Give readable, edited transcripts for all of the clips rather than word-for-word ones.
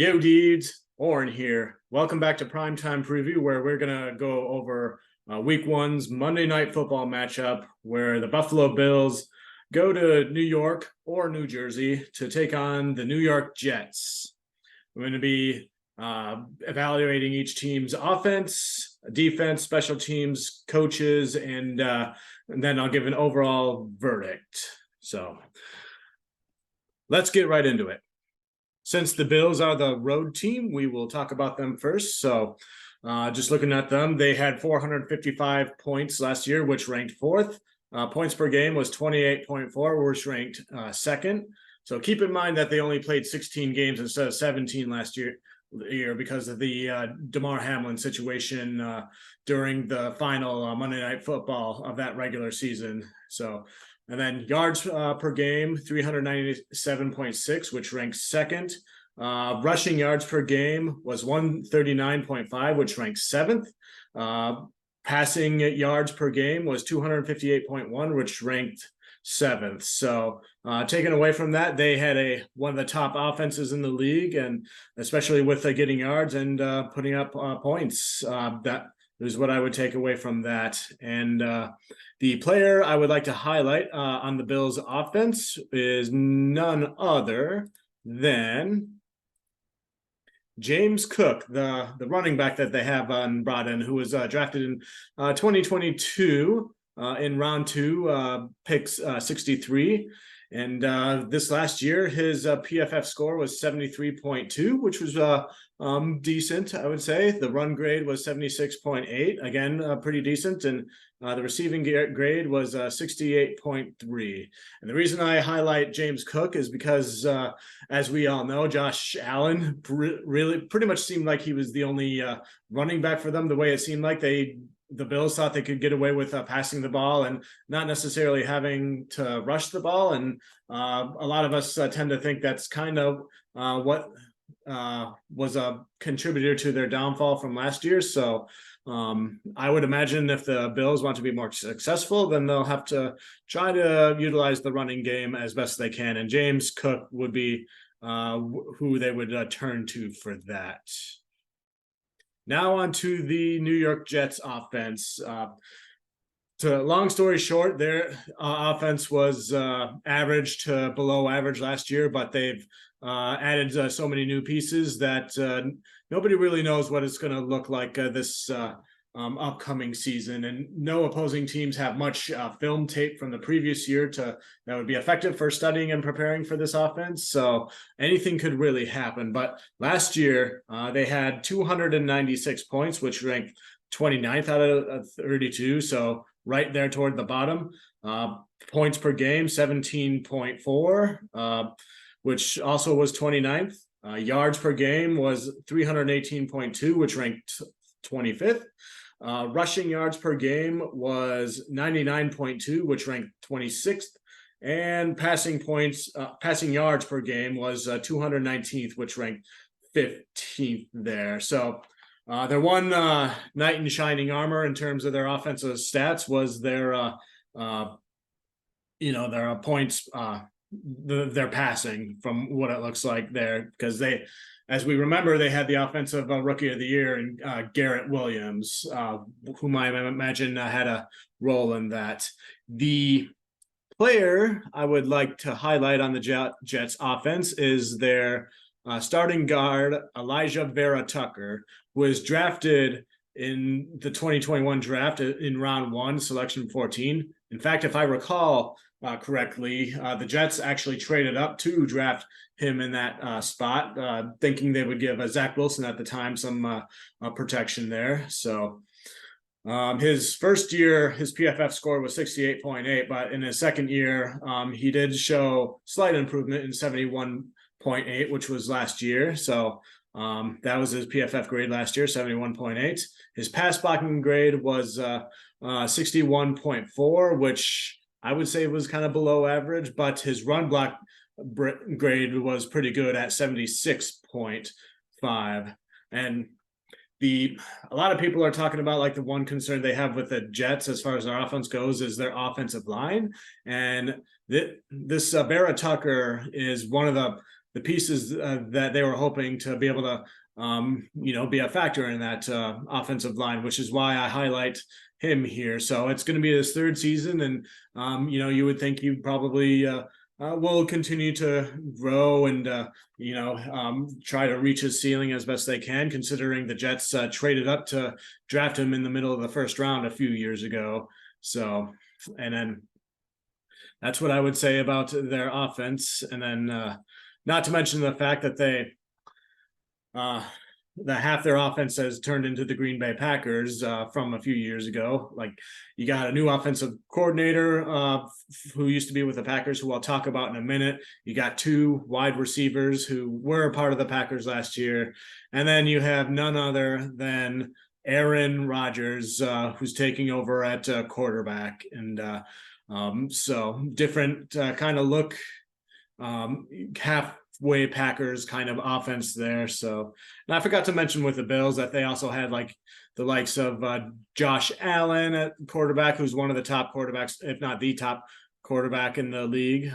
Yo, dudes, Oren here. Welcome back to Primetime Preview, where we're going to go over Week 1's Monday Night Football matchup, where the Buffalo Bills go to New York or New Jersey to take on the New York Jets. We're going to be evaluating each team's offense, defense, special teams, coaches, and then I'll give an overall verdict. So let's get right into it. Since the Bills are the road team, we will talk about them first. So just looking at them, they had 455 points last year, which ranked fourth. Points per game was 28.4, which ranked second. So keep in mind that they only played 16 games instead of 17 last year because of the Damar Hamlin situation during the final Monday Night Football of that regular season. And then yards per game, 397.6, which ranks second. Rushing yards per game was 139.5, which ranks seventh. Passing yards per game was 258.1, which ranked seventh. So taken away from that, they had one of the top offenses in the league, and especially with getting yards and putting up points. That is what I would take away from that. And the player I would like to highlight on the Bills offense is none other than James Cook, the running back that they have brought in, who was drafted in 2022 in round 2, picks 63. And this last year, his PFF score was 73.2, which was decent, I would say. The run grade was 76.8, again, pretty decent. And the receiving grade was 68.3. And the reason I highlight James Cook is because, as we all know, Josh Allen really pretty much seemed like he was the only running back for them, the way it seemed like the Bills thought they could get away with passing the ball and not necessarily having to rush the ball. And a lot of us tend to think that's kind of what was a contributor to their downfall from last year. So I would imagine if the Bills want to be more successful, then they'll have to try to utilize the running game as best they can. And James Cook would be who they would turn to for that. Now on to the New York Jets offense. Long story short, their offense was average to below average last year, but they've added so many new pieces that nobody really knows what it's going to look like this upcoming season. And no opposing teams have much film tape from the previous year that would be effective for studying and preparing for this offense. So anything could really happen. But last year, they had 296 points, which ranked 29th out of 32. So right there toward the bottom. Points per game, 17.4, which also was 29th. Yards per game was 318.2, which ranked 25th. Rushing yards per game was 99.2, which ranked 26th. And passing yards per game was 219th, which ranked 15th there. So their one knight in shining armor in terms of their offensive stats was their points, their passing, from what it looks like there, because they, as we remember, they had the offensive rookie of the year in Garrett Williams, whom I imagine had a role in that. The player I would like to highlight on the Jets offense is their starting guard, Elijah Vera Tucker, was drafted in the 2021 draft in round 1, selection 14. In fact, if I recall correctly, the Jets actually traded up to draft him in that spot, thinking they would give Zach Wilson at the time some protection there. So his first year, his PFF score was 68.8, but in his second year, he did show slight improvement in 71.8, which was last year. So that was his PFF grade last year, 71.8. His pass blocking grade was 61.4, which I would say was kind of below average, but his run block grade was pretty good at 76.5. And a lot of people are talking about, like, the one concern they have with the Jets as far as their offense goes is their offensive line. And this Vera Tucker is one of the the pieces that they were hoping to be able to be a factor in that offensive line, which is why I highlight him here. So it's going to be his third season, and you would think he probably will continue to grow and try to reach his ceiling as best they can, considering the Jets traded up to draft him in the middle of the first round a few years ago. So, and then that's what I would say about their offense. And then not to mention the fact that they the half their offense has turned into the Green Bay Packers from a few years ago. Like, you got a new offensive coordinator who used to be with the Packers, who I'll talk about in a minute. You got two wide receivers who were a part of the Packers last year. And then you have none other than Aaron Rodgers, who's taking over at quarterback. And so different kind of look, halfway Packers kind of offense there. So, and I forgot to mention with the Bills that they also had like the likes of Josh Allen at quarterback, who's one of the top quarterbacks, if not the top quarterback in the league.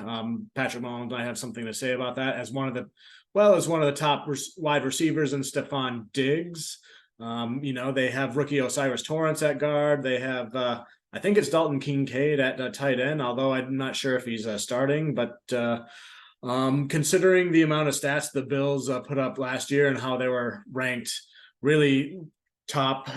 Patrick Mahomes, I have something to say about that, as one of the top wide receivers, and Stephon Diggs. They have rookie Osiris Torrance at guard. They have I think it's Dalton Kincaid at tight end, although I'm not sure if he's starting. But considering the amount of stats the Bills put up last year and how they were ranked really top,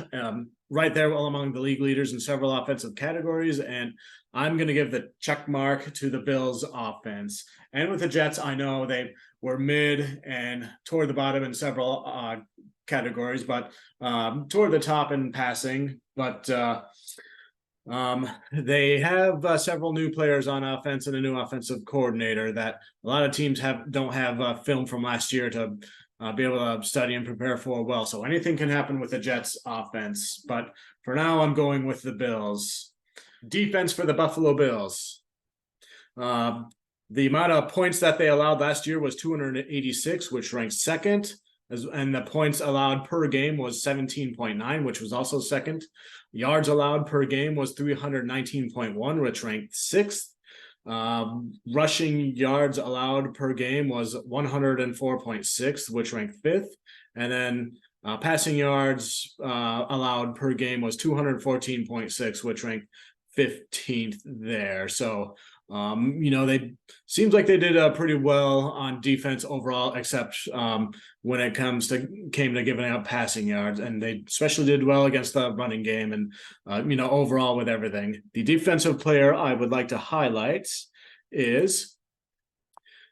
right there among the league leaders in several offensive categories, and I'm going to give the check mark to the Bills offense. And with the Jets, I know they were mid and toward the bottom in several categories, but toward the top in passing. But they have several new players on offense and a new offensive coordinator that a lot of teams don't have film from last year to be able to study and prepare for well. So anything can happen with the Jets offense. But for now, I'm going with the Bills. Defense for the Buffalo Bills. The amount of points that they allowed last year was 286, which ranked second. And the points allowed per game was 17.9, which was also second. Yards allowed per game was 319.1, which ranked sixth. Rushing yards allowed per game was 104.6, which ranked fifth. And then passing yards allowed per game was 214.6, which ranked 15th there. So they seems like they did pretty well on defense overall, except when it came to giving out passing yards, and they especially did well against the running game, and overall with everything. The defensive player I would like to highlight is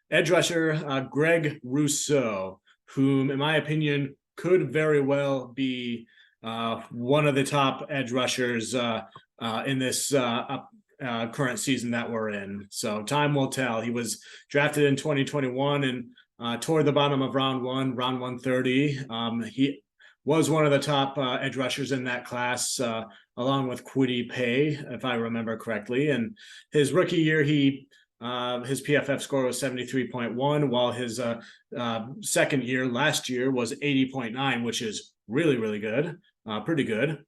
edge rusher Greg Rousseau, whom, in my opinion, could very well be one of the top edge rushers in this current season that we're in. So time will tell. He was drafted in 2021 and toward the bottom of round 130. He was one of the top edge rushers in that class, along with Kwity Paye, if I remember correctly. And his rookie year, his PFF score was 73.1, while his second year last year was 80.9, which is really, really good, pretty good.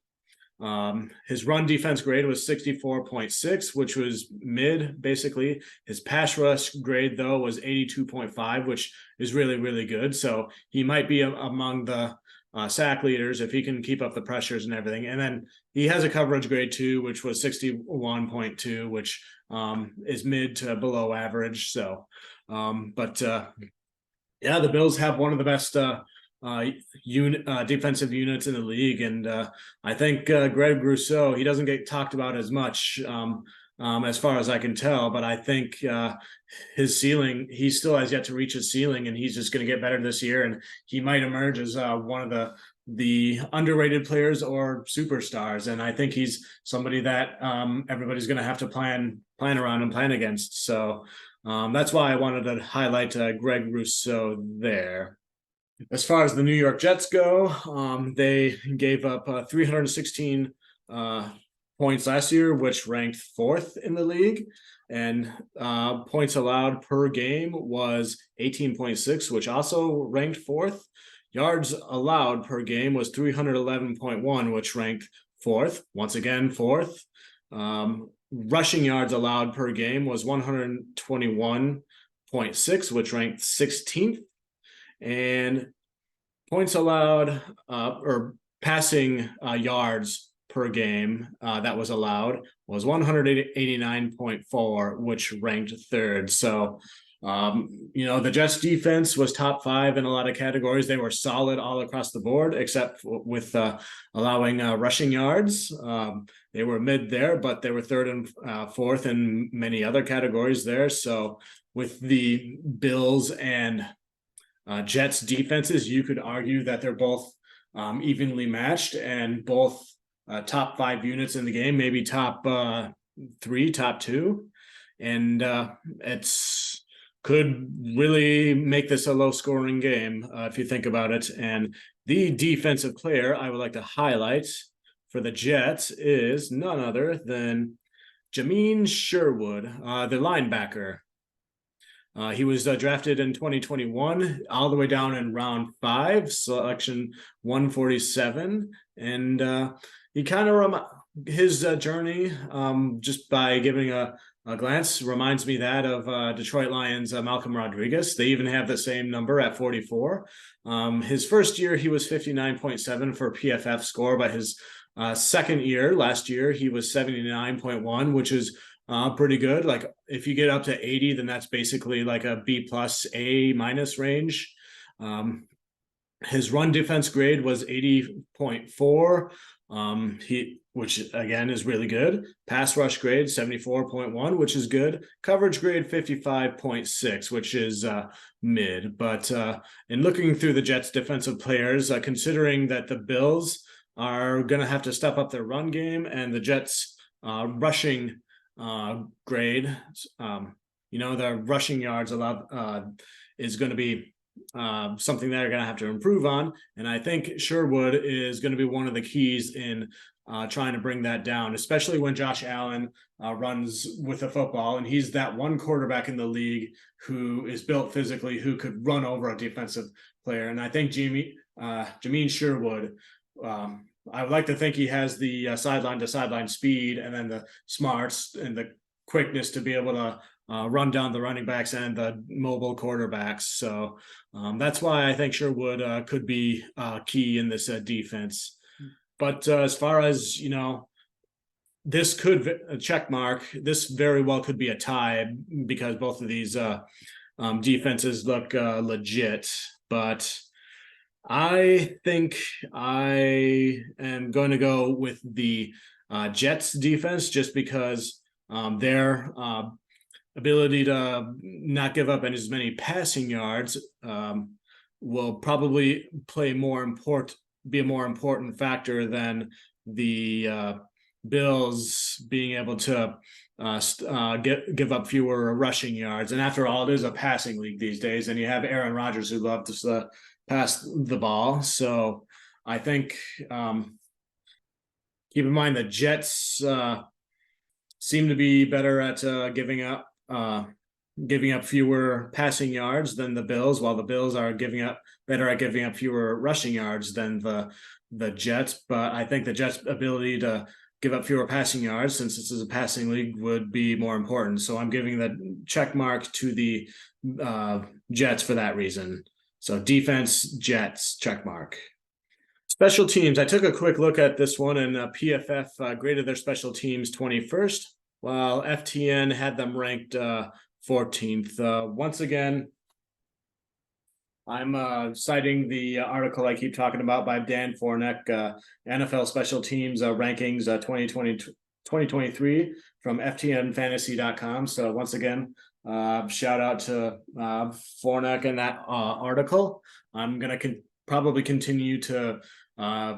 His run defense grade was 64.6, which was mid, basically. His pass rush grade, though, was 82.5, which is really, really good. So he might be among the sack leaders if he can keep up the pressures and everything. And then he has a coverage grade, too, which was 61.2, which is mid to below average. So, the Bills have one of the best defensive units in the league, and I think Greg Rousseau, he doesn't get talked about as much as far as I can tell, but I think his ceiling, he still has yet to reach his ceiling, and he's just going to get better this year, and he might emerge as one of the underrated players or superstars. And I think he's somebody that everybody's going to have to plan around and plan against. So that's why I wanted to highlight Greg Rousseau there. As far as the New York Jets go, they gave up 316 points last year, which ranked fourth in the league. And points allowed per game was 18.6, which also ranked fourth. Yards allowed per game was 311.1, which ranked fourth. Once again, fourth. Rushing yards allowed per game was 121 0.6, which ranked 16th. And points allowed or passing yards per game that was allowed was 189.4, which ranked third. So, the Jets defense was top 5 in a lot of categories. They were solid all across the board, except with allowing rushing yards. They were mid there, but they were third and fourth in many other categories there. So with the Bills and Jets defenses, you could argue that they're both evenly matched and both top 5 units in the game, maybe top 3, top 2. And it's could really make this a low scoring game if you think about it. And the defensive player I would like to highlight for the Jets is none other than Jameen Sherwood, the linebacker. He was drafted in 2021, all the way down in round 5, selection 147. And he kind of his journey, just by giving a glance, reminds me that of Detroit Lions Malcolm Rodriguez. They even have the same number at 44. His first year, he was 59.7 for PFF score, but his second year, last year, he was 79.1, which is pretty good. Like if you get up to 80, then that's basically like a B plus A minus range. His run defense grade was 80.4. Which again is really good. Pass rush grade 74.1, which is good. Coverage grade 55.6, which is mid. But in looking through the Jets defensive players, considering that the Bills are going to have to step up their run game and the Jets rushing grade, the rushing yards allowed is going to be something they're going to have to improve on. And I think Sherwood is going to be one of the keys in trying to bring that down, especially when Josh Allen runs with the football. And he's that one quarterback in the league who is built physically, who could run over a defensive player. And I think Jameen Sherwood, I would like to think he has the sideline to sideline speed and then the smarts and the quickness to be able to run down the running backs and the mobile quarterbacks. So that's why I think Sherwood could be key in this defense. But as far as, this could check mark, this very well could be a tie because both of these defenses look legit. But I think I am going to go with the Jets defense just because their ability to not give up as many passing yards will probably be a more important factor than the Bills being able to give up fewer rushing yards. And after all, it is a passing league these days, and you have Aaron Rodgers who loves to pass the ball. So I think keep in mind the Jets seem to be better at giving up fewer passing yards than the Bills, while the Bills are better at giving up fewer rushing yards than the Jets. But I think the Jets' ability to give up fewer passing yards, since this is a passing league, would be more important. So I'm giving the check mark to the Jets for that reason. So defense, Jets, check mark. Special teams. I took a quick look at this one, and PFF graded their special teams 21st, while FTN had them ranked 14th. Once again, I'm citing the article I keep talking about by Dan Fornek, NFL Special Teams Rankings 2023 from FTNFantasy.com. So once again, shout out to Fornek in that article. I'm going to probably continue to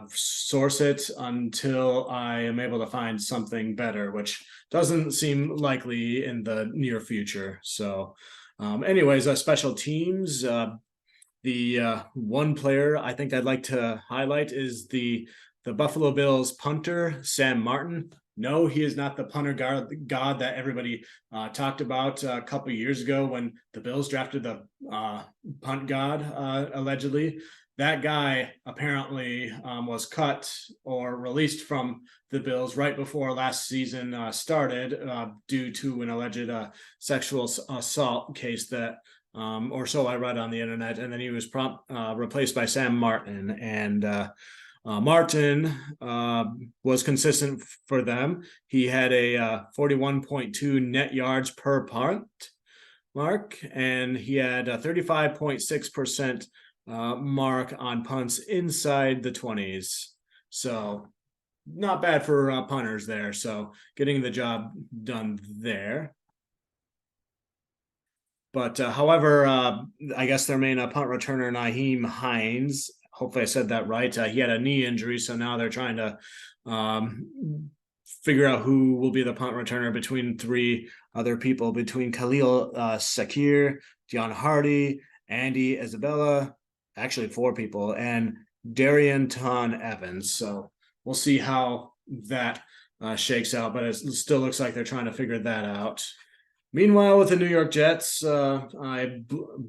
source it until I am able to find something better, which doesn't seem likely in the near future. So anyways, special teams, the one player I think I'd like to highlight is the Buffalo Bills punter, Sam Martin. No, he is not the punter god that everybody talked about a couple of years ago when the Bills drafted the punt god, allegedly. that guy apparently was cut or released from the Bills right before last season started due to an alleged sexual assault case that, or so I read on the internet. And then he was replaced by Sam Martin. And Martin was consistent for them. He had a 41.2 net yards per punt mark, and he had a 35.6% mark on punts inside the 20s. So not bad for punters there. So getting the job done there. But however, I guess their main punt returner, Nyheim Hines, hopefully I said that right. He had a knee injury, so now they're trying to figure out who will be the punt returner between three other people, between Khalil Sakir, Dion Hardy, Andy Isabella, actually four people, and Darian Ton Evans. So we'll see how that shakes out, but it still looks like they're trying to figure that out. Meanwhile, with the New York Jets, I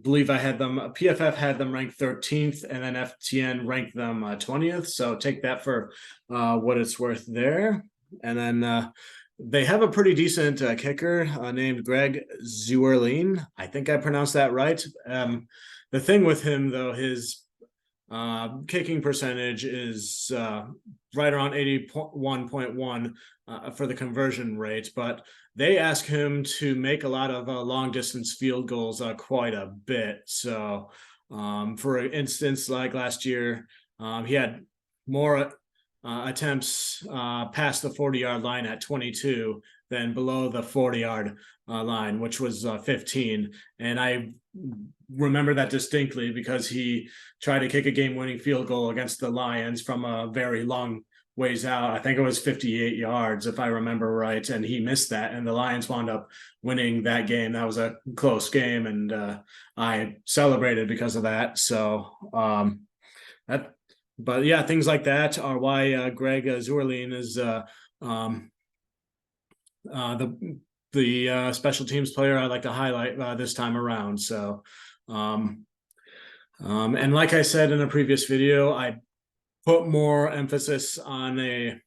believe I had them, PFF had them ranked 13th, and then FTN ranked them 20th. So take that for what it's worth there. And then they have a pretty decent kicker named Greg Zuerlein. I think I pronounced that right. The thing with him, though, his kicking percentage is right around 81.1 for the conversion rate, but they ask him to make a lot of long distance field goals quite a bit. So for instance, like last year, he had more attempts past the 40-yard line at 22 than below the 40-yard line, which was 15. And I remember that distinctly because he tried to kick a game-winning field goal against the Lions from a very long ways out. I think it was 58 yards, if I remember right, and he missed that, and the Lions wound up winning that game. That was a close game, and I celebrated because of that. So but yeah, things like that are why Greg Zuerlein is the special teams player I'd like to highlight this time around. So, and like I said in a previous video, I put more emphasis on a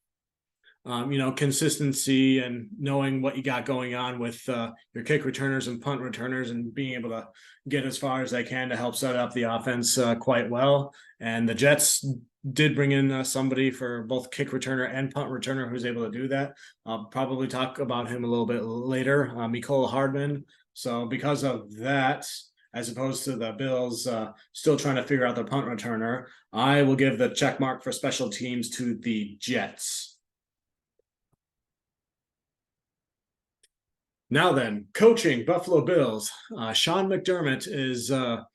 consistency and knowing what you got going on with your kick returners and punt returners and being able to get as far as they can to help set up the offense quite well. And the Jets did bring in somebody for both kick returner and punt returner who's able to do that. I'll probably talk about him a little bit later, Mecole Hardman. So because of that, as opposed to the Bills still trying to figure out their punt returner, I will give the check mark for special teams to the Jets. Now then, coaching Buffalo Bills. Sean McDermott is going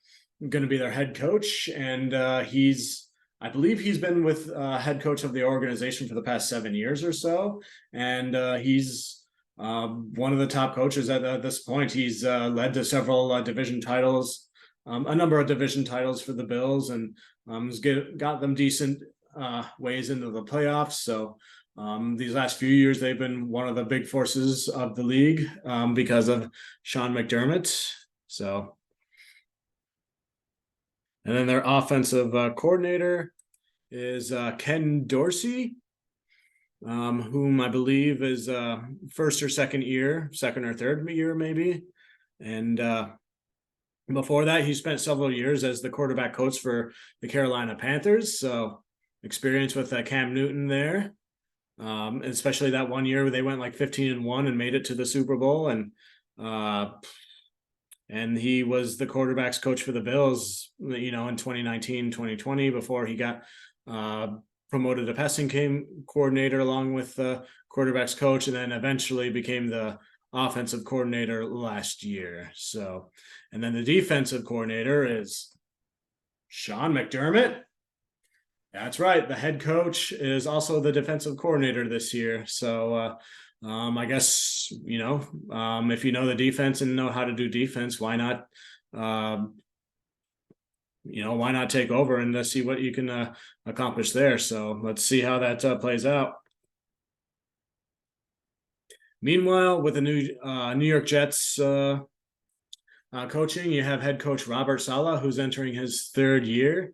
to be their head coach, and I believe he's been with head coach of the organization for the past 7 years or so, and he's one of the top coaches at this point. He's led to several division titles, a number of division titles for the Bills, and has got them decent ways into the playoffs. So these last few years, they've been one of the big forces of the league because of Sean McDermott. So, and then their offensive coordinator is Ken Dorsey, whom I believe is first or third year, maybe. And before that, he spent several years as the quarterback coach for the Carolina Panthers. So experience with Cam Newton there. Especially that 1 year where they went like 15-1 and made it to the Super Bowl, and he was the quarterback's coach for the Bills, in 2019, 2020 before he got promoted to passing game coordinator along with the quarterback's coach, and then eventually became the offensive coordinator last year. So, and then the defensive coordinator is Sean McDermott. That's right. The head coach is also the defensive coordinator this year. So I guess, if you know the defense and know how to do defense, why not, why not take over and see what you can accomplish there. So let's see how that plays out. Meanwhile, with the New York Jets coaching, you have head coach Robert Saleh, who's entering his third year.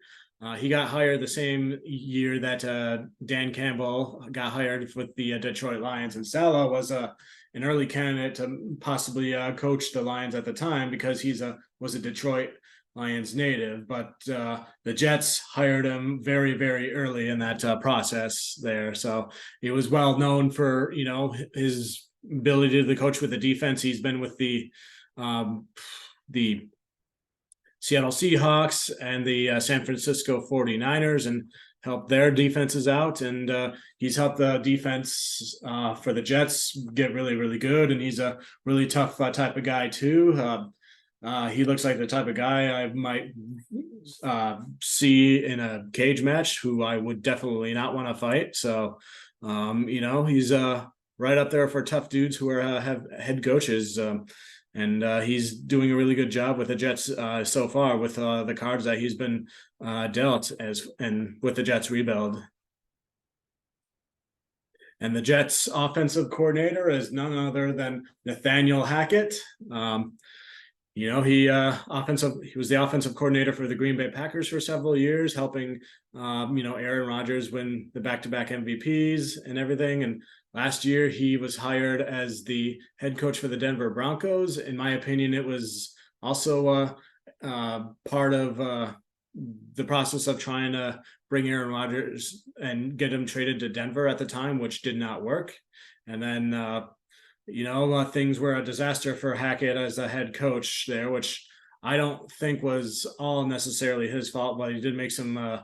He got hired the same year that Dan Campbell got hired with the Detroit Lions, and Saleh was an early candidate to possibly coach the Lions at the time because he's was a Detroit Lions native. But the Jets hired him very, very early in that process there. So he was well known for his ability to coach with the defense. He's been with the Seattle Seahawks and the San Francisco 49ers and helped their defenses out. And he's helped the defense for the Jets get really, really good. And he's a really tough type of guy, too. He looks like the type of guy I might see in a cage match who I would definitely not want to fight. So, he's right up there for tough dudes who have head coaches. And he's doing a really good job with the Jets so far with the cards that he's been dealt and with the Jets rebuild. And the Jets offensive coordinator is none other than Nathaniel Hackett. He was the offensive coordinator for the Green Bay Packers for several years, helping Aaron Rodgers win the back-to-back MVPs and everything. And last year, he was hired as the head coach for the Denver Broncos. In my opinion, it was also part of the process of trying to bring Aaron Rodgers and get him traded to Denver at the time, which did not work. And then, things were a disaster for Hackett as a head coach there, which I don't think was all necessarily his fault, but he did make some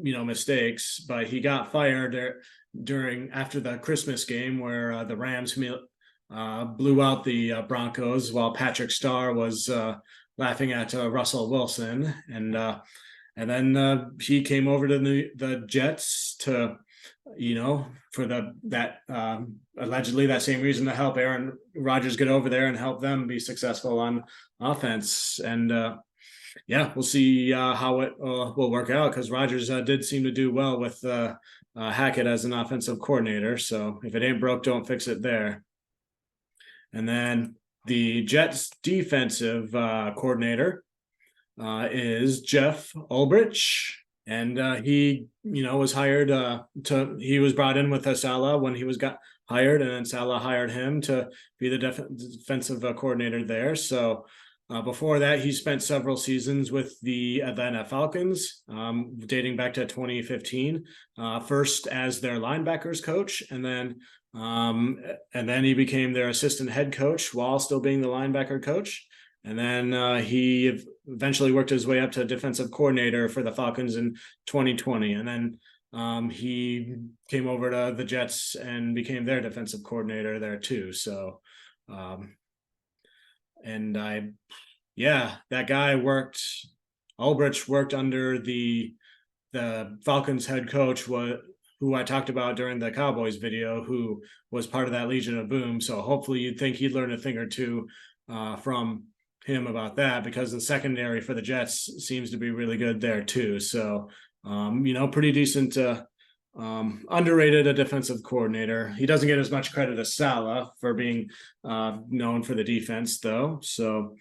mistakes. But he got fired after the Christmas game where the Rams blew out the Broncos while Patrick Starr was laughing at Russell Wilson, and then he came over to the Jets to for that allegedly that same reason to help Aaron Rodgers get over there and help them be successful on offense. And we'll see how it will work out, because Rodgers did seem to do well with Hackett as an offensive coordinator. So if it ain't broke, don't fix it there. And then the Jets defensive coordinator is Jeff Ulbrich. And he, was hired he was brought in with Saleh when he got hired, and then Saleh hired him to be the defensive coordinator there. So before that, he spent several seasons with the Atlanta Falcons, dating back to 2015, first as their linebackers coach, and then he became their assistant head coach while still being the linebacker coach. And then he eventually worked his way up to defensive coordinator for the Falcons in 2020. And then he came over to the Jets and became their defensive coordinator there too. So, that guy Ulbrich worked under the Falcons head coach, who I talked about during the Cowboys video, who was part of that Legion of Boom. So hopefully you'd think he'd learn a thing or two from him about that, because the secondary for the Jets seems to be really good there too. So, pretty decent, underrated a defensive coordinator. He doesn't get as much credit as Saleh for being known for the defense though. So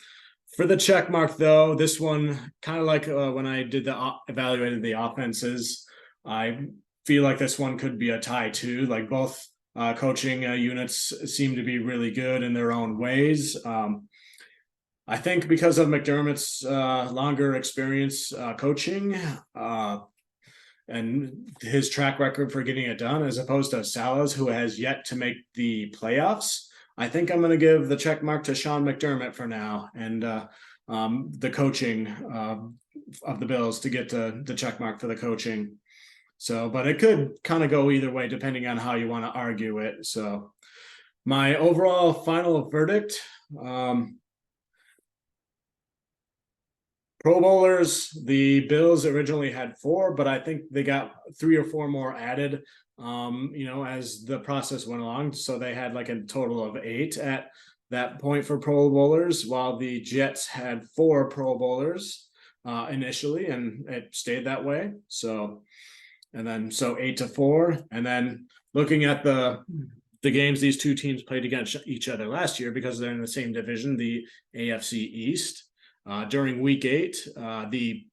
for the check mark though, this one kind of like when I did evaluated the offenses, I feel like this one could be a tie too. Like both coaching units seem to be really good in their own ways. I think because of McDermott's longer experience coaching and his track record for getting it done, as opposed to Saleh's, who has yet to make the playoffs, I think I'm going to give the check mark to Sean McDermott for now, and the coaching of the Bills to get the check mark for the coaching. So, but it could kind of go either way depending on how you want to argue it. So my overall final verdict, Pro Bowlers, the Bills originally had 4, but I think they got 3 or 4 more added, as the process went along. So they had like a total of 8 at that point for Pro Bowlers, while the Jets had 4 Pro Bowlers initially, and it stayed that way. So 8-4. And then looking at the games these two teams played against each other last year, because they're in the same division, the AFC East. During week 8, the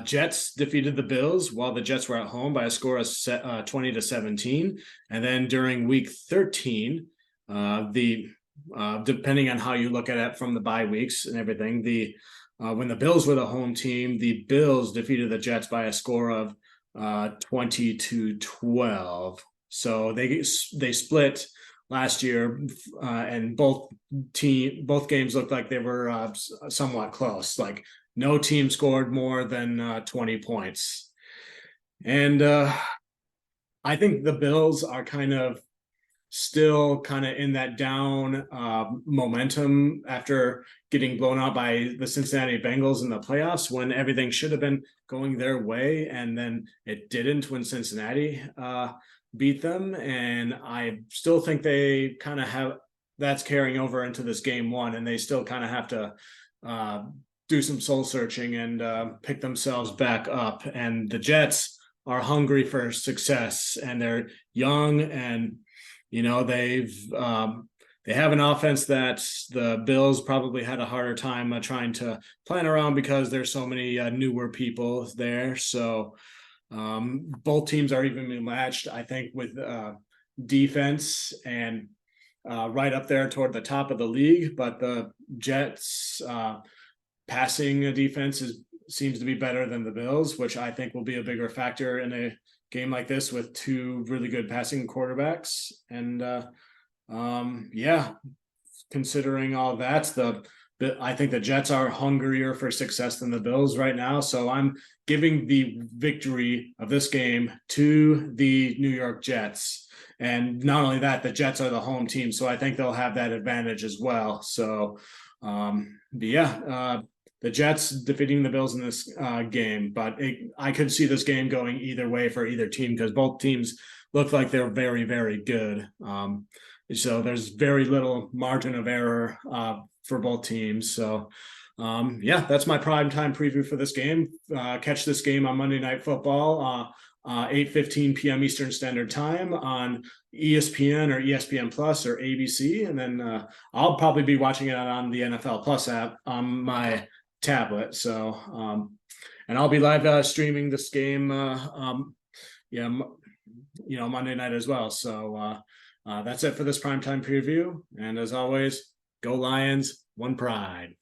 Jets defeated the Bills while the Jets were at home by a score of 20-17. And then during week 13, the depending on how you look at it from the bye weeks and everything, the when the Bills were the home team, the Bills defeated the Jets by a score of 20-12. So they split last year, and both games looked like they were somewhat close. Like no team scored more than 20 points. And I think the Bills are still in that down momentum after getting blown out by the Cincinnati Bengals in the playoffs when everything should have been going their way. And then it didn't when Cincinnati beat them. And I still think they have that's carrying over into this game one. And they still have to do some soul searching and pick themselves back up. And the Jets are hungry for success, and they're young, and they have an offense that the Bills probably had a harder time trying to plan around because there's so many newer people there. So both teams are evenly matched, I think, with defense, and right up there toward the top of the league. But the Jets passing defense seems to be better than the Bills, which I think will be a bigger factor in a game like this with two really good passing quarterbacks. And considering all that, I think the Jets are hungrier for success than the Bills right now. So I'm giving the victory of this game to the New York Jets. And not only that, the Jets are the home team, so I think they'll have that advantage as well. So the Jets defeating the Bills in this game, but I could see this game going either way for either team because both teams look like they're very, very good. So there's very little margin of error for both teams. So that's my primetime preview for this game. Catch this game on Monday Night Football, 8:15 p.m. Eastern Standard Time on ESPN or ESPN Plus or ABC. And then I'll probably be watching it on the NFL Plus app on my tablet. So and I'll be live streaming this game Monday night as well. So that's it for this primetime preview, and as always, go Lions, one pride.